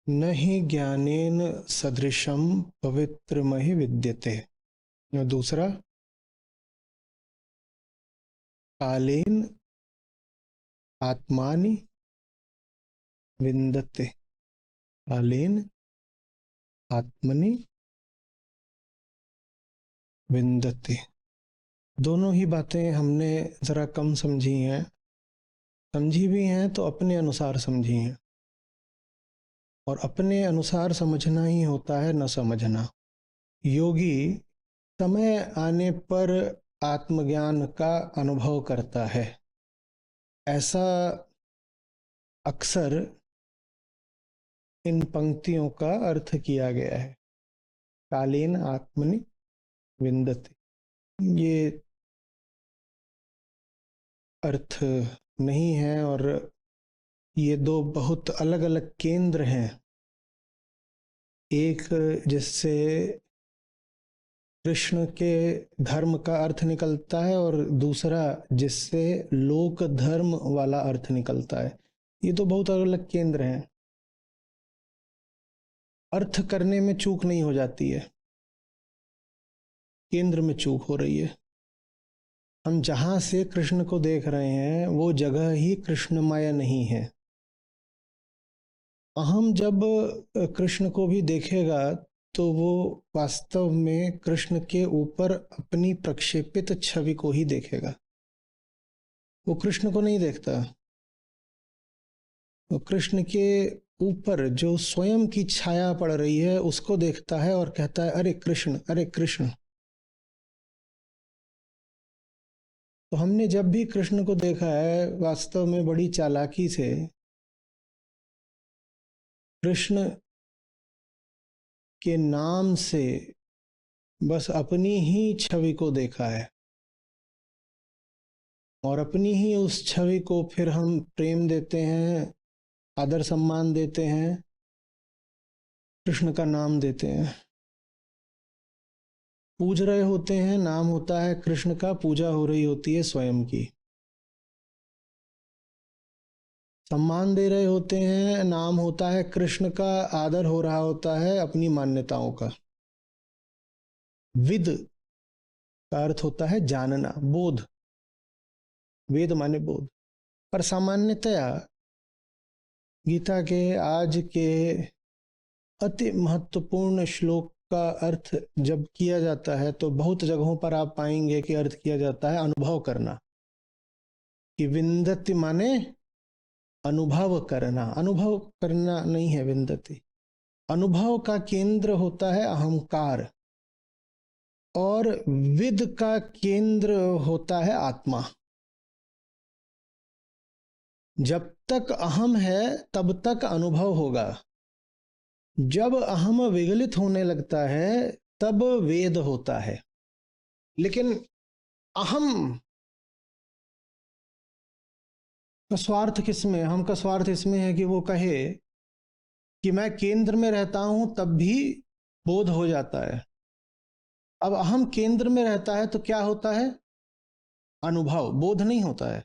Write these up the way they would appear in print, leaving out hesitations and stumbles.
न हि ज्ञानेन सदृशं पवित्रमहि विद्यते। और दूसरा, कालेन आत्मानि विन्दते। कालेन आत्मनि विन्दते। दोनों ही बातें हमने जरा कम समझी हैं, समझी भी हैं तो अपने अनुसार समझी हैं, और अपने अनुसार समझना ही होता है न समझना। योगी समय आने पर आत्मज्ञान का अनुभव करता है, ऐसा अक्सर इन पंक्तियों का अर्थ किया गया है। कालीन आत्मनि विन्दते, ये अर्थ नहीं है, और ये दो बहुत अलग अलग केंद्र हैं। एक जिससे कृष्ण के धर्म का अर्थ निकलता है, और दूसरा जिससे लोक धर्म वाला अर्थ निकलता है। ये तो बहुत अलग अलग केंद्र हैं। अर्थ करने में चूक नहीं हो जाती है, केंद्र में चूक हो रही है। हम जहां से कृष्ण को देख रहे हैं वो जगह ही कृष्णमय नहीं है। अहम जब कृष्ण को भी देखेगा तो वो वास्तव में कृष्ण के ऊपर अपनी प्रक्षेपित छवि को ही देखेगा, वो कृष्ण को नहीं देखता। वो कृष्ण के ऊपर जो स्वयं की छाया पड़ रही है उसको देखता है और कहता है, अरे कृष्ण, अरे कृष्ण। तो हमने जब भी कृष्ण को देखा है वास्तव में बड़ी चालाकी से कृष्ण के नाम से बस अपनी ही छवि को देखा है, और अपनी ही उस छवि को फिर हम प्रेम देते हैं, आदर सम्मान देते हैं, कृष्ण का नाम देते हैं, पूज रहे होते हैं। नाम होता है कृष्ण का, पूजा हो रही होती है स्वयं की। सम्मान दे रहे होते हैं, नाम होता है कृष्ण का, आदर हो रहा होता है अपनी मान्यताओं का। विद का अर्थ होता है जानना, बोध। वेद माने बोध। पर सामान्यतया गीता के आज के अति महत्वपूर्ण श्लोक का अर्थ जब किया जाता है तो बहुत जगहों पर आप पाएंगे कि अर्थ किया जाता है अनुभव करना, कि विन्दति माने अनुभव करना। अनुभव करना नहीं है विन्दति। अनुभव का केंद्र होता है अहंकार, और विद का केंद्र होता है आत्मा। जब तक अहम है तब तक अनुभव होगा। जब अहम विगलित होने लगता है तब वेद होता है। लेकिन अहम का स्वार्थ किसमें? अहम का स्वार्थ इसमें है कि वो कहे कि मैं केंद्र में रहता हूं तब भी बोध हो जाता है। अब अहम केंद्र में रहता है तो क्या होता है? अनुभव, बोध नहीं होता है।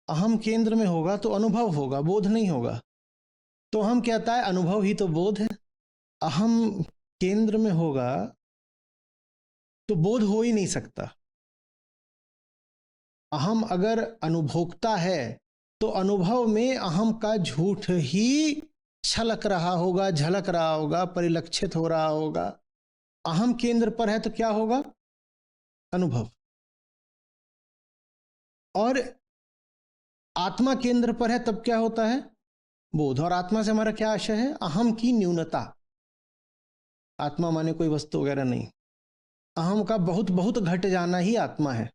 अहम केंद्र में होगा तो अनुभव होगा, बोध नहीं होगा। तो हम कहता है अनुभव ही तो बोध है। अहम केंद्र में होगा तो बोध हो ही नहीं सकता। अहम अगर अनुभोक्ता है तो अनुभव में अहम का झूठ ही छलक रहा होगा, झलक रहा होगा, परिलक्षित हो रहा होगा। अहम केंद्र पर है तो क्या होगा? अनुभव। और आत्मा केंद्र पर है तब क्या होता है? बोध। और आत्मा से हमारा क्या आशय है? अहम की न्यूनता। आत्मा माने कोई वस्तु वगैरह नहीं, अहम का बहुत बहुत घट जाना ही आत्मा है।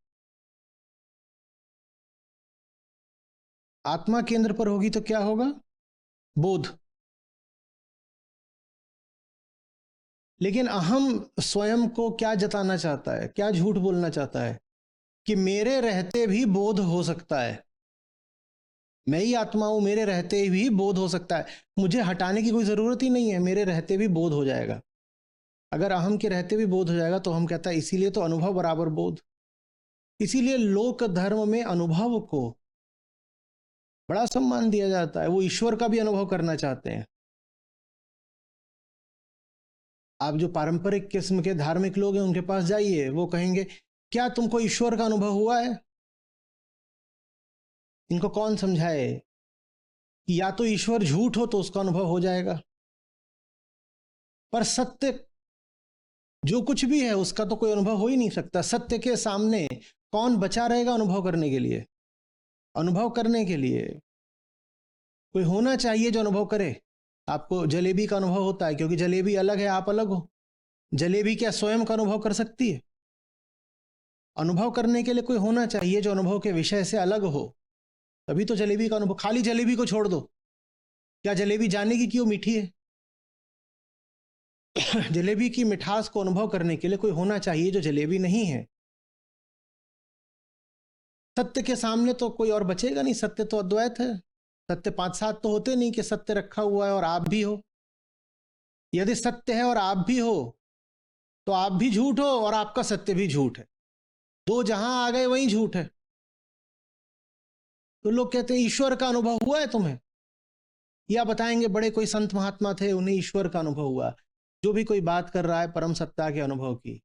आत्मा केंद्र पर होगी तो क्या होगा? बोध। लेकिन अहम स्वयं को क्या जताना चाहता है, क्या झूठ बोलना चाहता है? कि मेरे रहते भी बोध हो सकता है। मैं ही आत्मा हूं, मेरे रहते भी बोध हो सकता है। मुझे हटाने की कोई जरूरत ही नहीं है, मेरे रहते भी बोध हो जाएगा। अगर अहम के रहते भी बोध हो जाएगा तो हम कहता है इसीलिए तो अनुभव बराबर बोध। इसीलिए लोक धर्म में अनुभव को बड़ा सम्मान दिया जाता है। वो ईश्वर का भी अनुभव करना चाहते हैं। आप जो पारंपरिक किस्म के धार्मिक लोग हैं उनके पास जाइए, वो कहेंगे क्या तुमको ईश्वर का अनुभव हुआ है? इनको कौन समझाए कि या तो ईश्वर झूठ हो तो उसका अनुभव हो जाएगा, पर सत्य जो कुछ भी है उसका तो कोई अनुभव हो ही नहीं सकता। सत्य के सामने कौन बचा रहेगा अनुभव करने के लिए? अनुभव करने के लिए कोई होना चाहिए जो अनुभव करे। आपको जलेबी का अनुभव होता है क्योंकि जलेबी अलग है, आप अलग हो। जलेबी क्या स्वयं का अनुभव कर सकती है? अनुभव करने के लिए कोई होना चाहिए जो अनुभव के विषय से अलग हो, तभी तो जलेबी का अनुभव। खाली जलेबी को छोड़ दो, क्या जलेबी जानेगी कि वो मीठी है? जलेबी की मिठास को अनुभव करने के लिए कोई होना चाहिए जो जलेबी नहीं है। सत्य के सामने तो कोई और बचेगा नहीं, सत्य तो अद्वैत है। सत्य पांच सात तो होते नहीं कि सत्य रखा हुआ है और आप भी हो। यदि सत्य है और आप भी हो तो आप भी झूठ हो और आपका सत्य भी झूठ है। दो जहां आ गए वहीं झूठ है। तो लोग कहते हैं ईश्वर का अनुभव हुआ है तुम्हें? या बताएंगे बड़े कोई संत महात्मा थे उन्हें ईश्वर का अनुभव हुआ। जो भी कोई बात कर रहा है परम सत्ता के अनुभव की,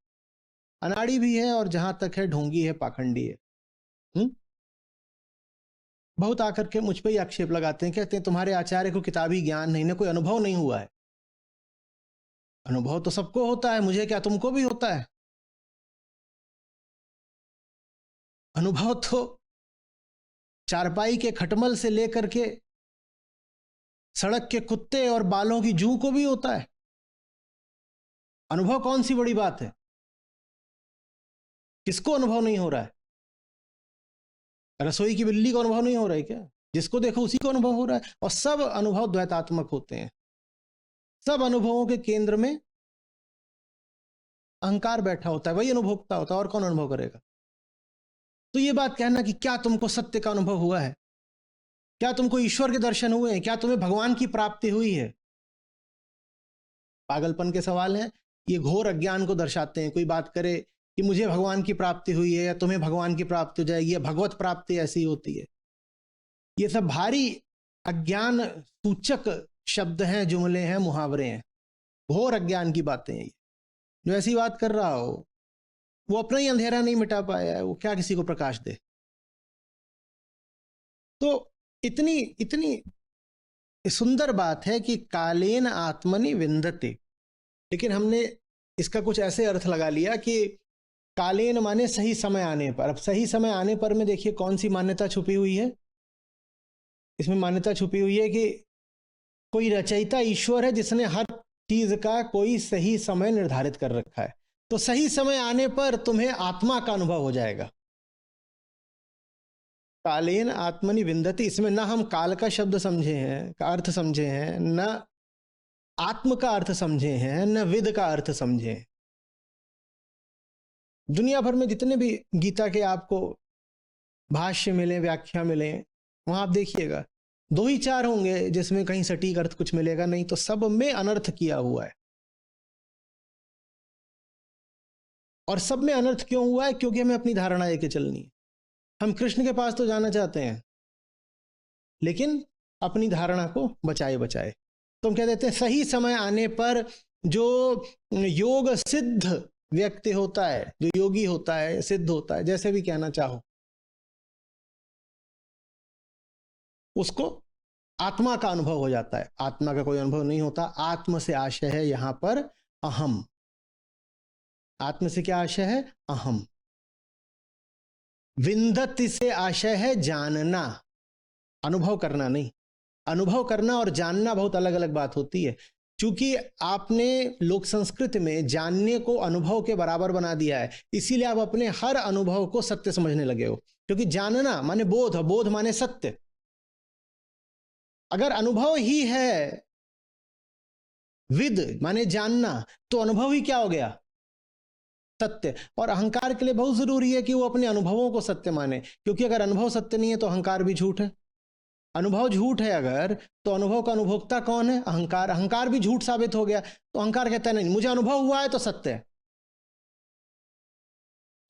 अनाड़ी भी है और जहां तक है ढोंगी है, पाखंडी है। बहुत आकर के मुझ पे ही आक्षेप लगाते हैं, कहते हैं तुम्हारे आचार्य को किताबी ज्ञान नहीं, ना कोई अनुभव नहीं हुआ है। अनुभव तो सबको होता है, मुझे क्या तुमको भी होता है? अनुभव तो चारपाई के खटमल से लेकर के सड़क के कुत्ते और बालों की जू को भी होता है। अनुभव कौन सी बड़ी बात है? किसको अनुभव नहीं हो रहा है? रसोई की बिल्ली को अनुभव नहीं हो रहा है क्या? जिसको देखो उसी को अनुभव हो रहा है। और सब अनुभव द्वैतात्मक होते हैं। सब अनुभवों के केंद्र में अहंकार बैठा होता है, वही अनुभोक्ता होता है, और कौन अनुभव करेगा? तो ये बात कहना कि क्या तुमको सत्य का अनुभव हुआ है, क्या तुमको ईश्वर के दर्शन हुए हैं, क्या तुम्हें भगवान की प्राप्ति हुई है, पागलपन के सवाल हैं। ये घोर अज्ञान को दर्शाते हैं। कोई बात करे कि मुझे भगवान की प्राप्ति हुई है या तुम्हें भगवान की प्राप्ति हो जाएगी या भगवत प्राप्ति ऐसी होती है, ये सब भारी अज्ञान सूचक शब्द हैं, जुमले हैं, मुहावरे हैं। घोर अज्ञान की बातें हैं। जो ऐसी बात कर रहा हो वो अपना ही अंधेरा नहीं मिटा पाया है, वो क्या किसी को प्रकाश दे? तो इतनी इतनी सुंदर बात है कि कालेन आत्मनि विंदते, लेकिन हमने इसका कुछ ऐसे अर्थ लगा लिया कि कालेन माने सही समय आने पर। अब सही समय आने पर में देखिए कौन सी मान्यता छुपी हुई है। इसमें मान्यता छुपी हुई है कि कोई रचयिता ईश्वर है जिसने हर चीज का कोई सही समय निर्धारित कर रखा है। तो सही समय आने पर तुम्हें आत्मा का अनुभव हो जाएगा। कालेन आत्मनि विंदति, इसमें ना हम काल का शब्द समझे हैं, का अर्थ समझे हैं, न आत्म का अर्थ समझे हैं, न विद का अर्थ समझे हैं। दुनिया भर में जितने भी गीता के आपको भाष्य मिले, व्याख्या मिले, वहां आप देखिएगा दो ही चार होंगे जिसमें कहीं सटीक अर्थ कुछ मिलेगा नहीं, तो सब में अनर्थ किया हुआ है। और सब में अनर्थ क्यों हुआ है? क्योंकि हमें अपनी धारणा लेके चलनी है। हम कृष्ण के पास तो जाना चाहते हैं, लेकिन अपनी धारणा को बचाए बचाए। तो हम कह देते हैं सही समय आने पर जो योग सिद्ध व्यक्ति होता है, जो योगी होता है, सिद्ध होता है, जैसे भी कहना चाहो, उसको आत्मा का अनुभव हो जाता है। आत्मा का कोई अनुभव नहीं होता। आत्म से आशय है यहां पर अहम। आत्म से क्या आशय है? अहम। विंदति से आशय है जानना, अनुभव करना नहीं। अनुभव करना और जानना बहुत अलग अलग बात होती है। क्योंकि आपने लोक संस्कृति में जानने को अनुभव के बराबर बना दिया है, इसीलिए आप अपने हर अनुभव को सत्य समझने लगे हो। क्योंकि जानना माने बोध, बोध माने सत्य। अगर अनुभव ही है, विद माने जानना, तो अनुभव ही क्या हो गया? सत्य। और अहंकार के लिए बहुत जरूरी है कि वो अपने अनुभवों को सत्य माने, क्योंकि अगर अनुभव सत्य नहीं है तो अहंकार भी झूठ है। अनुभव झूठ है अगर, तो अनुभव का अनुभोक्ता कौन है? अहंकार। अहंकार भी झूठ साबित हो गया, तो अहंकार कहता है नहीं, मुझे अनुभव हुआ है तो सत्य है।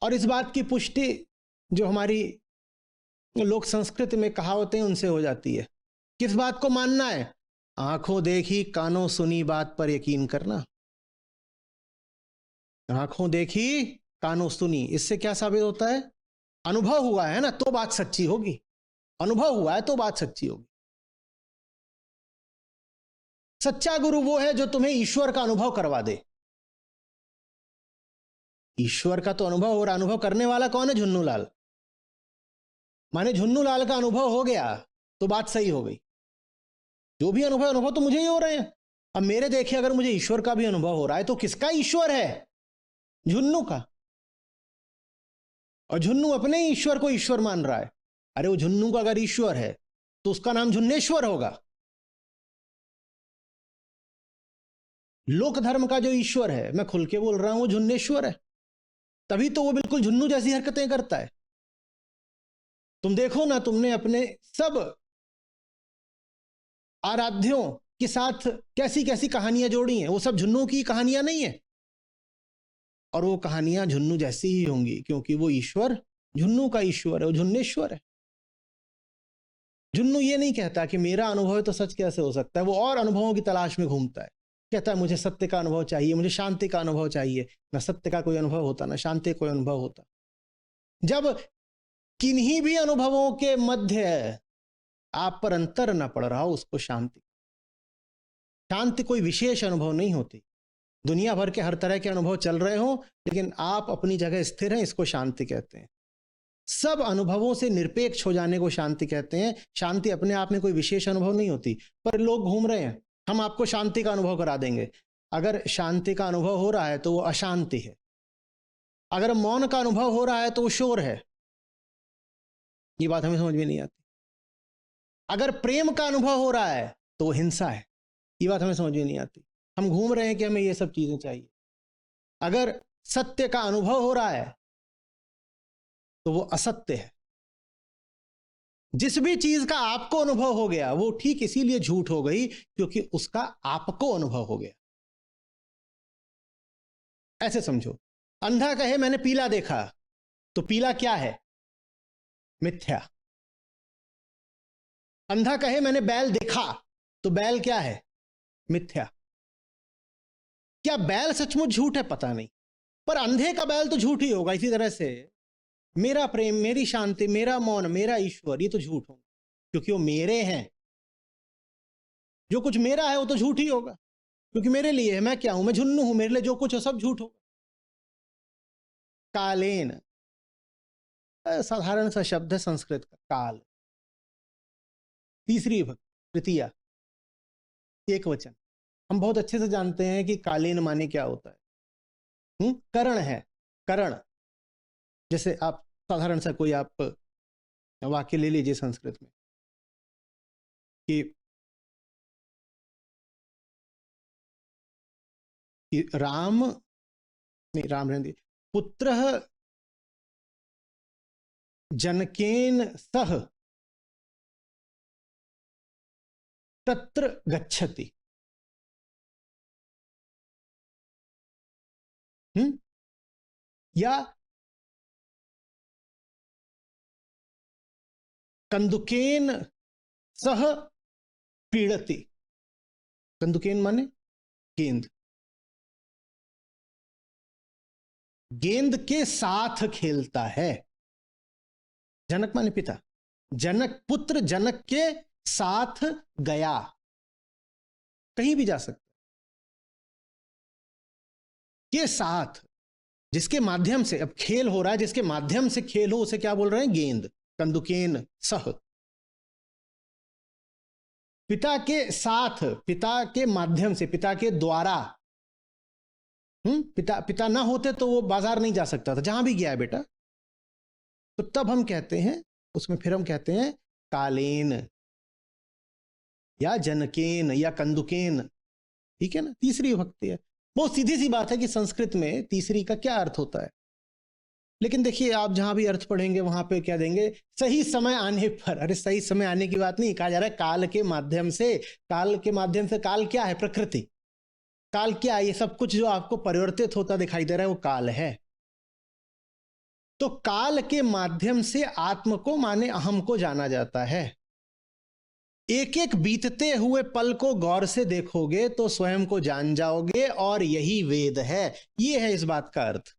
और इस बात की पुष्टि जो हमारी लोक संस्कृति में कहावतें उनसे हो जाती है। किस बात को मानना है? आंखों देखी कानों सुनी बात पर यकीन करना। आंखों देखी कानों सुनी, इससे क्या साबित होता है? अनुभव हुआ है ना, तो बात सच्ची होगी। अनुभव हुआ है तो बात सच्ची होगी। सच्चा गुरु वो है जो तुम्हें ईश्वर का अनुभव करवा दे। ईश्वर का तो अनुभव हो रहा, अनुभव करने वाला कौन है? झुन्नू लाल। माने झुन्नू लाल का अनुभव हो गया तो बात सही हो गई। जो भी अनुभव तो मुझे ही हो रहे हैं। अब मेरे देखे अगर मुझे ईश्वर का भी अनुभव हो रहा है तो किसका ईश्वर है? झुन्नू का। और झुन्नू अपने ही ईश्वर को ईश्वर मान रहा है। अरे वो झुन्नू का अगर ईश्वर है तो उसका नाम झुन्नेश्वर होगा। लोक धर्म का जो ईश्वर है, मैं खुल के बोल रहा हूं, वो झुन्नेश्वर है। तभी तो वो बिल्कुल झुन्नू जैसी हरकतें करता है। तुम देखो ना, तुमने अपने सब आराध्यों के साथ कैसी कैसी कहानियां जोड़ी हैं, वो सब झुन्नू की कहानियां नहीं है। और वो कहानियां झुन्नू जैसी ही होंगी, क्योंकि वो ईश्वर झुन्नू का ईश्वर है, वो झुन्नेश्वर है। झुन्नू ये नहीं कहता कि मेरा अनुभव है तो सच कैसे हो सकता है। वो और अनुभवों की तलाश में घूमता है, कहता है मुझे सत्य का अनुभव चाहिए, मुझे शांति का अनुभव चाहिए। ना सत्य का कोई अनुभव होता, ना शांति का कोई अनुभव होता। जब किन्हीं भी अनुभवों के मध्य आप पर अंतर न पड़ रहा हो, उसको शांति। शांति कोई विशेष अनुभव नहीं होती। दुनिया भर के हर तरह के अनुभव चल रहे हो, लेकिन आप अपनी जगह स्थिर हैं, इसको शांति कहते हैं। सब अनुभवों से निरपेक्ष हो जाने को शांति कहते हैं। शांति अपने आप में कोई विशेष अनुभव नहीं होती। पर लोग घूम रहे हैं, हम आपको शांति का अनुभव करा देंगे। अगर शांति का अनुभव हो रहा है तो वो अशांति है। अगर मौन का अनुभव हो रहा है तो वो शोर है। ये बात हमें समझ में नहीं आती। अगर प्रेम का अनुभव हो रहा है तो वो हिंसा है। ये बात हमें समझ में नहीं आती। हम घूम रहे हैं कि हमें ये सब चीजें चाहिए। अगर सत्य का अनुभव हो रहा है तो वो असत्य है। जिस भी चीज का आपको अनुभव हो गया वो ठीक इसीलिए झूठ हो गई क्योंकि उसका आपको अनुभव हो गया। ऐसे समझो, अंधा कहे मैंने पीला देखा, तो पीला क्या है? मिथ्या। अंधा कहे मैंने बैल देखा, तो बैल क्या है? मिथ्या। क्या बैल सचमुच झूठ है? पता नहीं, पर अंधे का बैल तो झूठ ही होगा। इसी तरह से मेरा प्रेम, मेरी शांति, मेरा मौन, मेरा ईश्वर, ये तो झूठ होगा क्योंकि वो मेरे हैं। जो कुछ मेरा है वो तो झूठ ही होगा क्योंकि मेरे लिए है। मैं क्या हूं? मैं झुन्नू हूं, मेरे लिए जो कुछ हो सब झूठ होगा। कालेन साधारण सा शब्द है संस्कृत का, काल। तीसरी विभक्ति, तृतीया, एक वचन। हम बहुत अच्छे से जानते हैं कि कालीन माने क्या होता है। करण है, करण। जैसे आप साधारण सा कोई आप वाक्य ले लीजिए संस्कृत में कि राम नहीं, राम रहने दीजिए, पुत्र जनकेन सह तत्र गच्छति। या कंदुकेन सह क्रीडति। कंदुकेन माने गेंद। गेंद के साथ खेलता है। जनक माने पिता। जनक, पुत्र जनक के साथ गया। कहीं भी जा सकता के साथ, जिसके माध्यम से अब खेल हो रहा है, जिसके माध्यम से खेल हो उसे क्या बोल रहे हैं? गेंद। कंदुकेन सह, पिता के साथ, पिता के माध्यम से, पिता के द्वारा। पिता ना होते तो वो बाजार नहीं जा सकता था, जहां भी गया है बेटा। तो तब हम कहते हैं उसमें, फिर हम कहते हैं कालेन या जनकेन या कंदुकेन। ठीक है ना? तीसरी विभक्ति है। बहुत सीधी सी बात है कि संस्कृत में तीसरी का क्या अर्थ होता है। लेकिन देखिए, आप जहां भी अर्थ पढ़ेंगे वहां पे क्या देंगे? सही समय आने पर। अरे सही समय आने की बात नहीं, कहा जा रहा है काल के माध्यम से। काल के माध्यम से, काल क्या है? प्रकृति। काल क्या है? ये सब कुछ जो आपको परिवर्तित होता दिखाई दे रहा है वो काल है। तो काल के माध्यम से आत्म को माने अहम को जाना जाता है। एक एक बीतते हुए पल को गौर से देखोगे तो स्वयं को जान जाओगे, और यही वेद है। ये है इस बात का अर्थ।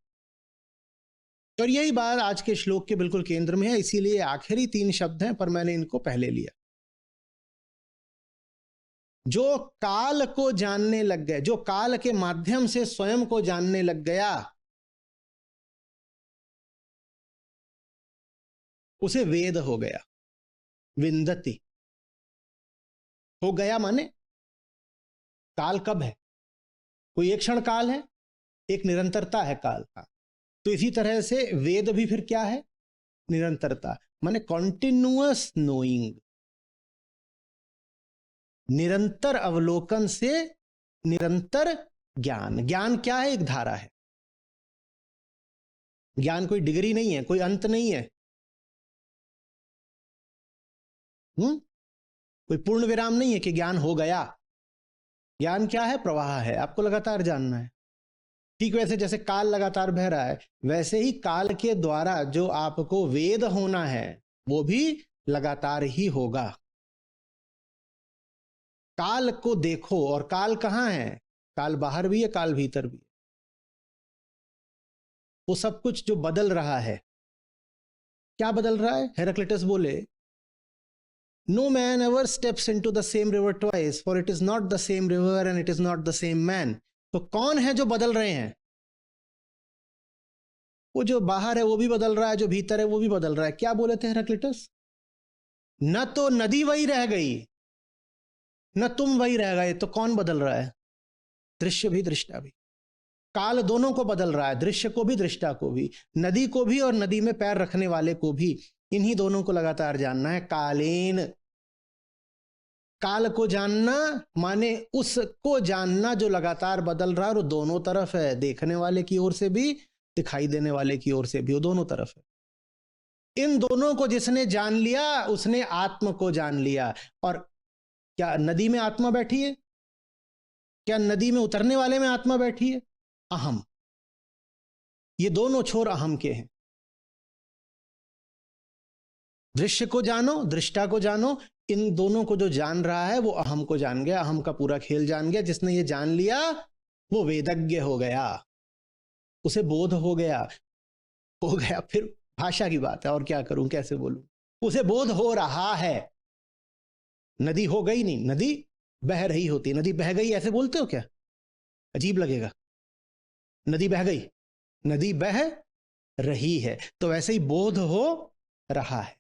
और यही बात आज के श्लोक के बिल्कुल केंद्र में है, इसीलिए आखिरी 3 शब्द हैं, पर मैंने इनको पहले लिया। जो काल को जानने लग गए, जो काल के माध्यम से स्वयं को जानने लग गया, उसे वेद हो गया। विंदति हो गया माने काल कब है? कोई एक क्षण काल है, एक निरंतरता है काल का। तो इसी तरह से वेद भी फिर क्या है? निरंतरता, माने कॉन्टिन्यूअस नोइंग, निरंतर अवलोकन से निरंतर ज्ञान। ज्ञान क्या है? एक धारा है। ज्ञान कोई डिग्री नहीं है, कोई अंत नहीं है, कोई पूर्ण विराम नहीं है कि ज्ञान हो गया। ज्ञान क्या है? प्रवाह है, आपको लगातार जानना है। ठीक वैसे जैसे काल लगातार बह रहा है, वैसे ही काल के द्वारा जो आपको वेद होना है वो भी लगातार ही होगा। काल को देखो, और काल कहां है? काल बाहर भी है, काल भीतर भी है। वो सब कुछ जो बदल रहा है, क्या बदल रहा है? हेराक्लिटस बोले, no man ever steps into the same river twice, for it is not the same river and it is not the same man. तो कौन है जो बदल रहे हैं? वो जो बाहर है वो भी बदल रहा है, जो भीतर है वो भी बदल रहा है। क्या बोले थे हेराक्लिटस? न तो नदी वही रह गई, न तुम वही रह गए, तो कौन बदल रहा है? दृश्य भी दृष्टा भी। काल दोनों को बदल रहा है, दृश्य को भी दृष्टा को भी, नदी को भी और नदी में पैर रखने वाले को भी। इन्हीं दोनों को लगातार जानना है। कालेन, काल को जानना माने उसको जानना जो लगातार बदल रहा है, और वो दोनों तरफ है, देखने वाले की ओर से भी, दिखाई देने वाले की ओर से भी, वो दोनों तरफ है। इन दोनों को जिसने जान लिया उसने आत्म को जान लिया। और क्या नदी में आत्मा बैठी है? क्या नदी में उतरने वाले में आत्मा बैठी है? अहम। ये दोनों छोर अहम के हैं। दृश्य को जानो, दृष्टा को जानो, इन दोनों को जो जान रहा है वो अहम को जान गया, अहम का पूरा खेल जान गया। जिसने ये जान लिया वो वेदज्ञ हो गया, उसे बोध हो गया। फिर भाषा की बात है, और क्या करूं, कैसे बोलूं? उसे बोध हो रहा है। नदी हो गई नहीं, नदी बह रही होती। नदी बह गई ऐसे बोलते हो क्या? अजीब लगेगा। नदी बह गई, नदी बह रही है। तो वैसे ही बोध हो रहा है।